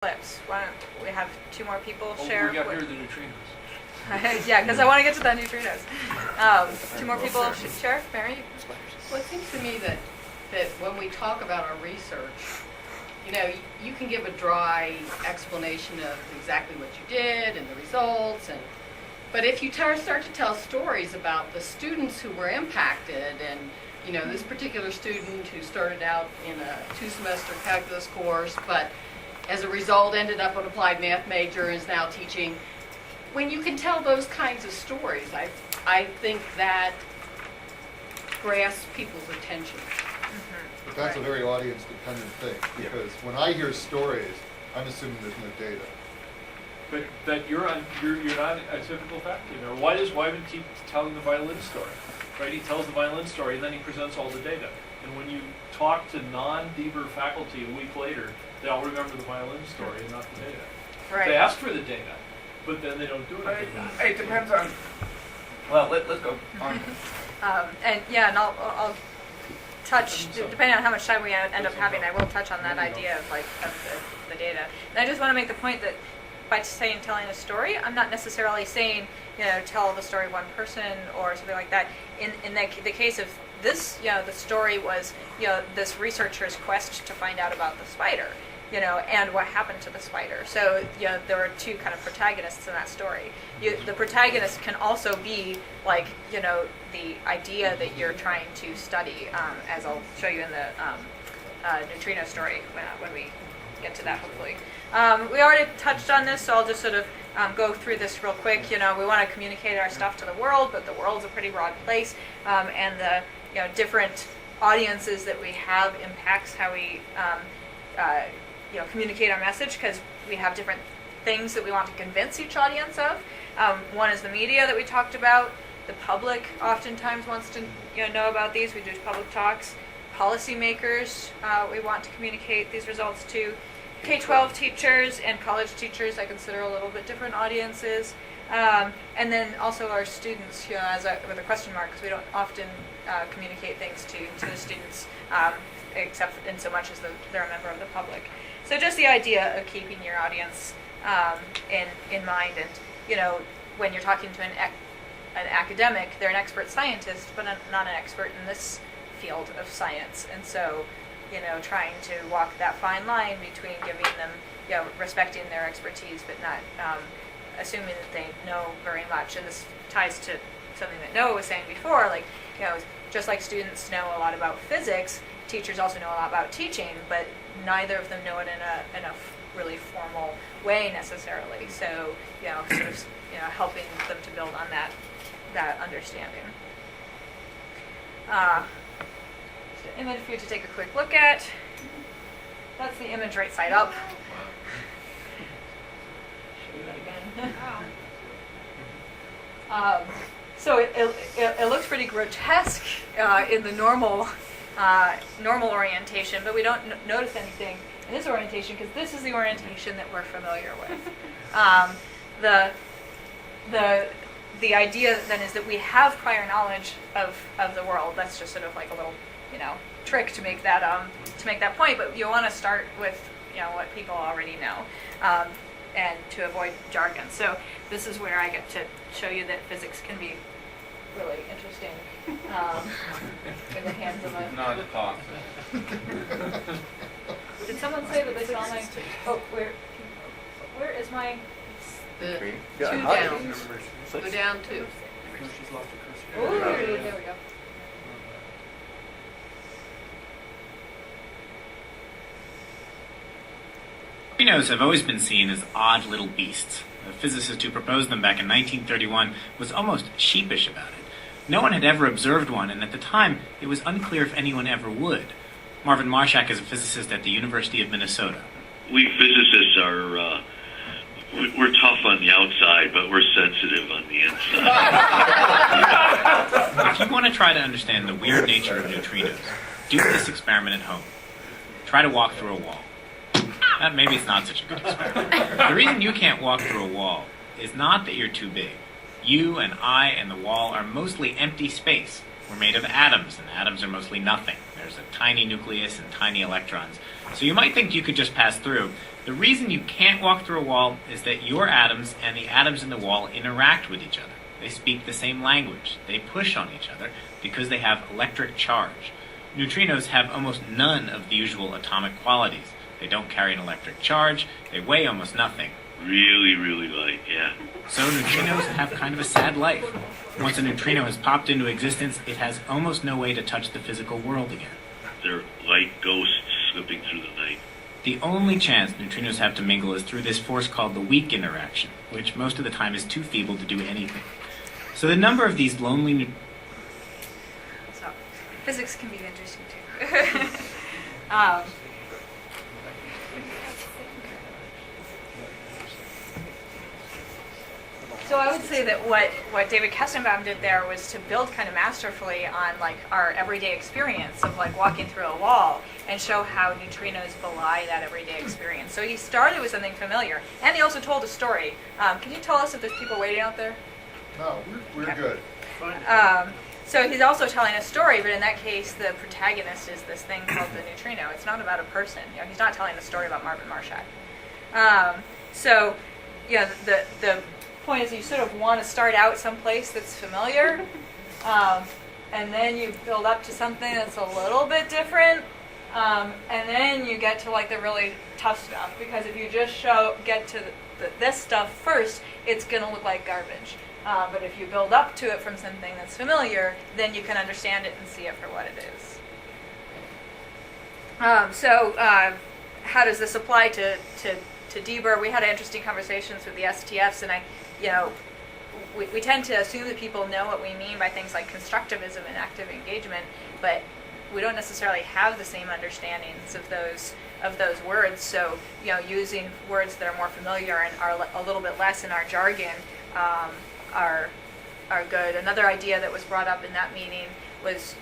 clips. Why don't we have two more people share? We got rid of the neutrinos. Yeah, because I want to get to the neutrinos. Two more people share. Mary? Well, it seems to me that when we talk about our research, you can give a dry explanation of exactly what you did and the results, but if you start to tell stories about the students who were impacted, and this particular student who started out in a 2-semester calculus course, but as a result ended up an applied math major and is now teaching. When you can tell those kinds of stories, I think that grasps people's attention. Mm-hmm. But that's a very audience-dependent thing, because when I hear stories, I'm assuming there's no data. But you're not a typical faculty member. Why does Wyman keep telling the violin story? Right? He tells the violin story and then he presents all the data. And when you talk to non-Deaver faculty a week later, they all remember the violin story and not the data. Right. They ask for the data, but then they don't do anything. It depends on. Well, let's go on. And I'll touch, depending on how much time we end up having, I will touch on that idea of the data. And I just want to make the point that by telling a story, I'm not necessarily saying tell the story of one person or something like that. In the case of this, the story was this researcher's quest to find out about the spider, and what happened to the spider. So there were two kind of protagonists in that story. The protagonist can also be the idea that you're trying to study, as I'll show you in the neutrino story when we get to that, hopefully. We already touched on this, so I'll just sort of go through this real quick. We want to communicate our stuff to the world, but the world's a pretty broad place, and the different audiences that we have impacts how we communicate our message, because we have different things that we want to convince each audience of. One is the media that we talked about. The public oftentimes wants to know about these. We do public talks. Policymakers, we want to communicate these results to. K-12 teachers and college teachers I consider a little bit different audiences. And then also our students, with a question mark, because we don't often communicate things to the students, except in so much as they're a member of the public. So just the idea of keeping your audience in mind, and when you're talking to an academic, they're an expert scientist, but not an expert in this field of science, and so trying to walk that fine line between giving them, respecting their expertise, but not assuming that they know very much. And this ties to something that Noah was saying before, just like students know a lot about physics, teachers also know a lot about teaching, but neither of them know it in a really formal way necessarily. So, sort of, helping them to build on that understanding. An image for you to take a quick look at. That's the image right side up. Show you that again. So it looks pretty grotesque in the normal orientation, but we don't notice anything in this orientation because this is the orientation that we're familiar with. The idea then is that we have prior knowledge of the world. That's just sort of like a little trick to make that point. But you want to start with what people already know, and to avoid jargon. So this is where I get to show you that physics can be really interesting in the hands of a. Not talk. Did someone say that they saw my? Oh, where is my? The Two down. Go down 2. Oh, there we go. Neutrinos have always been seen as odd little beasts. The physicist who proposed them back in 1931 was almost sheepish about it. No one had ever observed one, and at the time, it was unclear if anyone ever would. Marvin Marshak is a physicist at the University of Minnesota. We physicists are, we're tough on the outside, but we're sensitive on the inside. If you want to try to understand the weird nature of neutrinos, do this experiment at home. Try to walk through a wall. Maybe it's not such a good experiment. The reason you can't walk through a wall is not that you're too big. You and I and the wall are mostly empty space. We're made of atoms, and atoms are mostly nothing. There's a tiny nucleus and tiny electrons. So you might think you could just pass through. The reason you can't walk through a wall is that your atoms and the atoms in the wall interact with each other. They speak the same language. They push on each other because they have electric charge. Neutrinos have almost none of the usual atomic qualities. They don't carry an electric charge. They weigh almost nothing. Really, really light, yeah. So neutrinos have kind of a sad life. Once a neutrino has popped into existence, it has almost no way to touch the physical world again. They're like ghosts slipping through the night. The only chance neutrinos have to mingle is through this force called the weak interaction, which most of the time is too feeble to do anything. So the number of these lonely So, physics can be interesting too. So I would say that what David Kestenbaum did there was to build kind of masterfully on like our everyday experience of like walking through a wall and show how neutrinos belie that everyday experience. So he started with something familiar, and he also told a story. Can you tell us if there's people waiting out there? No, we're Okay. good. So he's also telling a story, but in that case, the protagonist is this thing called the neutrino. It's not about a person. You know, he's not telling a story about Marvin Marshak. So, yeah, the point is you sort of want to start out someplace that's familiar, and then you build up to something that's a little bit different, and then you get to like the really tough stuff. Because if you just get to this stuff first, it's going to look like garbage. But if you build up to it from something that's familiar, then you can understand it and see it for what it is. So how does this apply to Deber? We had interesting conversations with the STFs, and we tend to assume that people know what we mean by things like constructivism and active engagement, but we don't necessarily have the same understandings of those words. So using words that are more familiar and are a little bit less in our jargon are good. Another idea that was brought up in that meeting was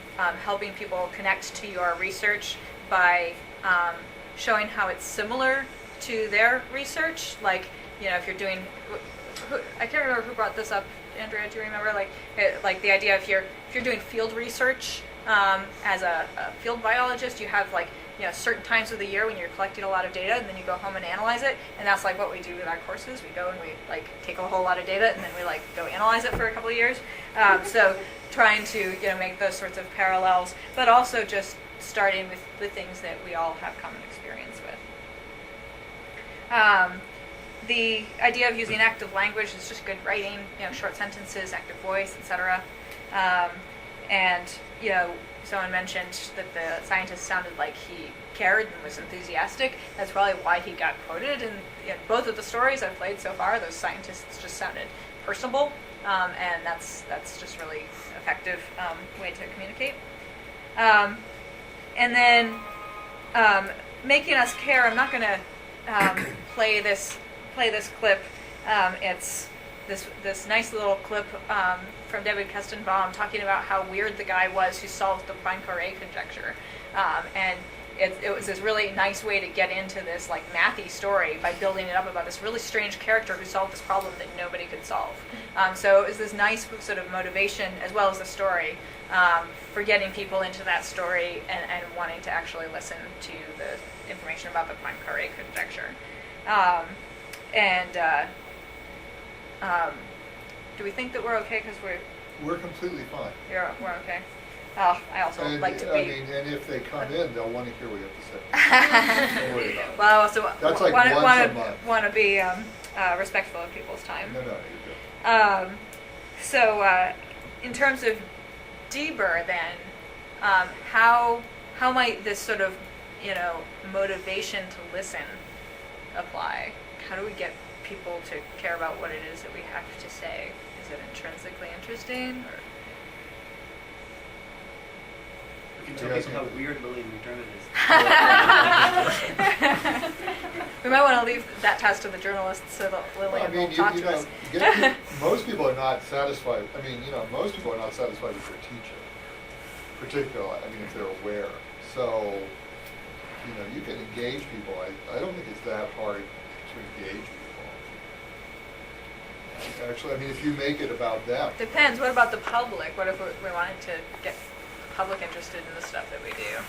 helping people connect to your research by showing how it's similar to their research. Like, if you're doing, I can't remember who brought this up. Andrea, do you remember? Like the idea if you're doing field research as a field biologist, you have certain times of the year when you're collecting a lot of data, and then you go home and analyze it. And that's like what we do with our courses. We go and we take a whole lot of data, and then we go analyze it for a couple of years. So trying to make those sorts of parallels, but also just starting with the things that we all have common experience with. The idea of using active language is just good writing, short sentences, active voice, etc. And someone mentioned that the scientist sounded like he cared and was enthusiastic. That's probably why he got quoted. And both of the stories I've played so far, those scientists just sounded personable, and that's just really effective way to communicate. And then making us care. I'm not going to play this clip. It's this nice little clip from David Kestenbaum talking about how weird the guy was who solved the Poincare conjecture, and it was this really nice way to get into this mathy story by building it up about this really strange character who solved this problem that nobody could solve. So it was this nice sort of motivation as well as the story for getting people into that story and wanting to actually listen to the information about the Poincare conjecture. Do we think that we're okay because We're completely fine. we're okay? Oh, I also And, like to be. I mean, and if they come in, they'll want to hear what you have to say. Don't worry about it. Well, I also That's like once a month. want to be respectful of people's time. No, you're good. So, in terms of Deber, then, how might this sort of motivation to listen apply? How do we get people to care about what it is that we have to say? Is it intrinsically interesting, or? We can tell people how weird Lillian McDermott is. We might want to leave that task to the journalists so that Lillian will talk to us. Most people are not satisfied. I mean, most people are not satisfied with their teacher, particularly. I mean, if they're aware. So, you can engage people. I don't think it's that hard to engage people. actually. I mean, if you make it about them. Depends. What about the public? What if we wanted to get the public interested in the stuff that we do?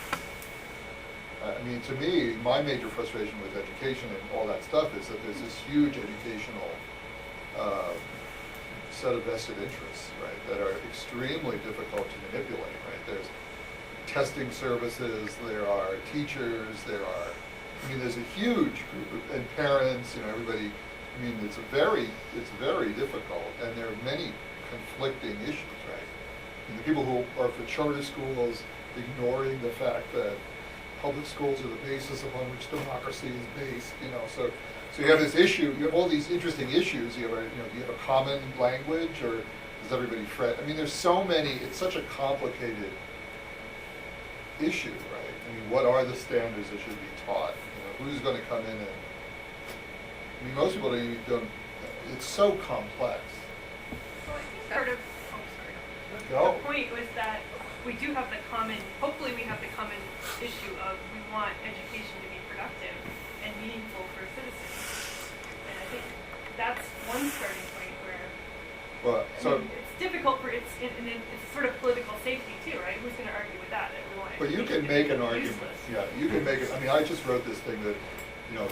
I mean, to me, my major frustration with education and all that stuff is that there's this huge educational set of vested interests, right, that are extremely difficult to manipulate, right? There's testing services, there are teachers, there's a huge group of, and parents, everybody. I mean, it's very difficult, and there are many conflicting issues, right? And the people who are for charter schools ignoring the fact that public schools are the basis upon which democracy is based, so you have this issue, you have all these interesting issues, do you have a common language, or does everybody fret? I mean, there's so many, it's such a complicated issue, right? I mean, what are the standards that should be taught? Who's going to come in and, I mean, most people don't, it's so complex. Well, I think part of, Go. the point was that we do have hopefully we have the common issue of we want education to be productive and meaningful for citizens. And I think that's one starting point where it's difficult for it's sort of political safety too, right? Who's going to argue with that? We want But you education can to make be an argument. useless. Yeah, you can make it. I mean, I just wrote this thing that,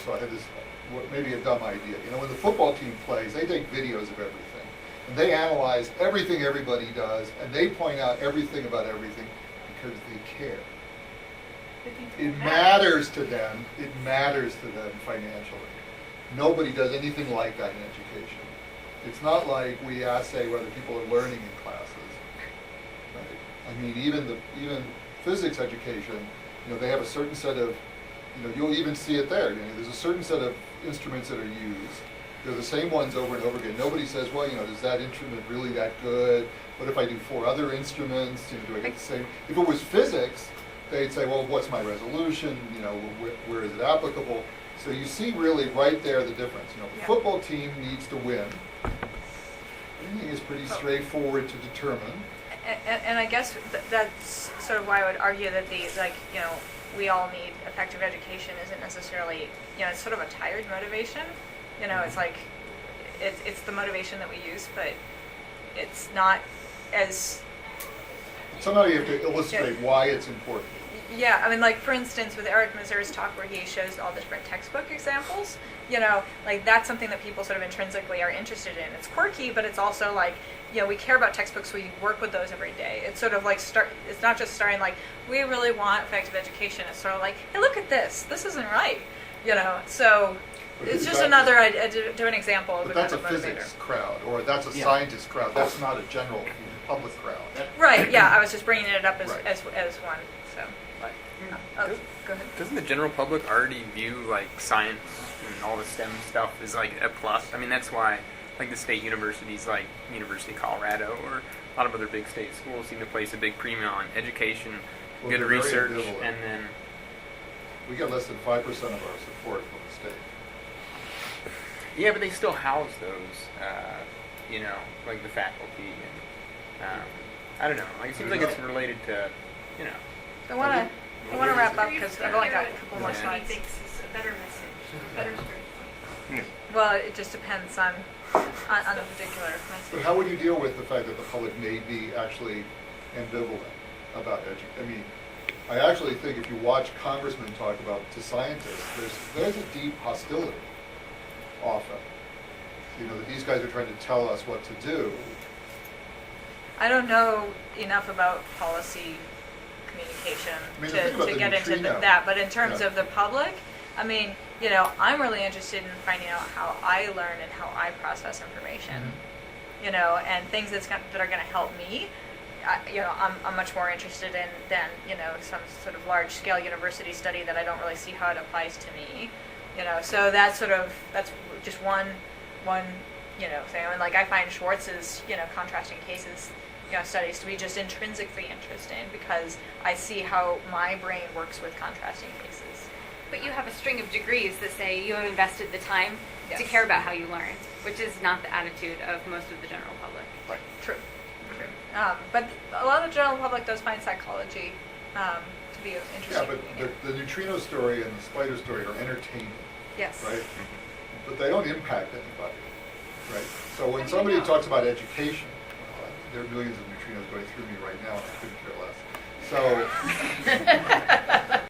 so I had this, maybe a dumb idea. When the football team plays, they take videos of everything. And they analyze everything everybody does, and they point out everything about everything because they care. It matters to them. It matters to them financially. Nobody does anything like that in education. It's not like we say whether people are learning in classes. Right? I mean, even physics education, they have a certain set of, you'll even see it there. There's a certain set of instruments that are used. They're the same ones over and over again. Nobody says, well, is that instrument really that good? What if I do 4 other instruments? Do I get the same? If it was physics, they'd say, well, what's my resolution? Where is it applicable? So you see really right there the difference. The football team needs to win. Anything is pretty straightforward to determine. And I guess that's sort of why I would argue that we all need effective education isn't necessarily, it's sort of a tired motivation. It's like, it's the motivation that we use, but it's not as... Somehow you have to illustrate why it's important. Yeah, I mean, like, for instance, with Eric Mazur's talk where he shows all the different textbook examples, that's something that people sort of intrinsically are interested in. It's quirky, but it's also like, we care about textbooks, we work with those every day. It's sort of like, it's not just starting like, we really want effective education. It's sort of like, hey, look at this isn't right, so... But it's just another do an example of but a that's a kind of motivator. physics crowd, or that's a scientist crowd. That's not a general public crowd. Right, yeah, I was just bringing it up as one, so. Go ahead. Doesn't the general public already view science and all the STEM stuff as a plus? I mean, that's why the state universities like University of Colorado or a lot of other big state schools seem to place a big premium on education, good research, and then... We get less than 5% of our support from the state. Yeah, but they still house those, the faculty, and I don't know. It seems like it's related to, I want to wrap up because I've only got a couple more What he slides. thinks is a better message, better story. Well, it just depends on the particular But message. how would you deal with the fact that the public may be actually ambivalent about education? I mean, I actually think if you watch congressmen talk to scientists, there's a deep hostility often. That these guys are trying to tell us what to do. I don't know enough about policy communication the thing about to the get into neutrino- that, but in terms Yeah. of the public, I mean, I'm really interested in finding out how I learn and how I process information, and things that are going to help me. I'm much more interested in than some sort of large-scale university study that I don't really see how it applies to me. So that's just one thing. I mean, I find Schwartz's contrasting cases studies to be just intrinsically interesting because I see how my brain works with contrasting cases. But you have a string of degrees that say you have invested the time to Yes. care about how you learn, which is not the attitude of most of the general public. Right. True. But a lot of the general public does find psychology to be interesting. Yeah, but the neutrino story and the spider story are entertaining, Yes. right? But they don't impact anybody. Right. So when somebody talks about education, there are millions of neutrinos going through me right now, and I couldn't care less. So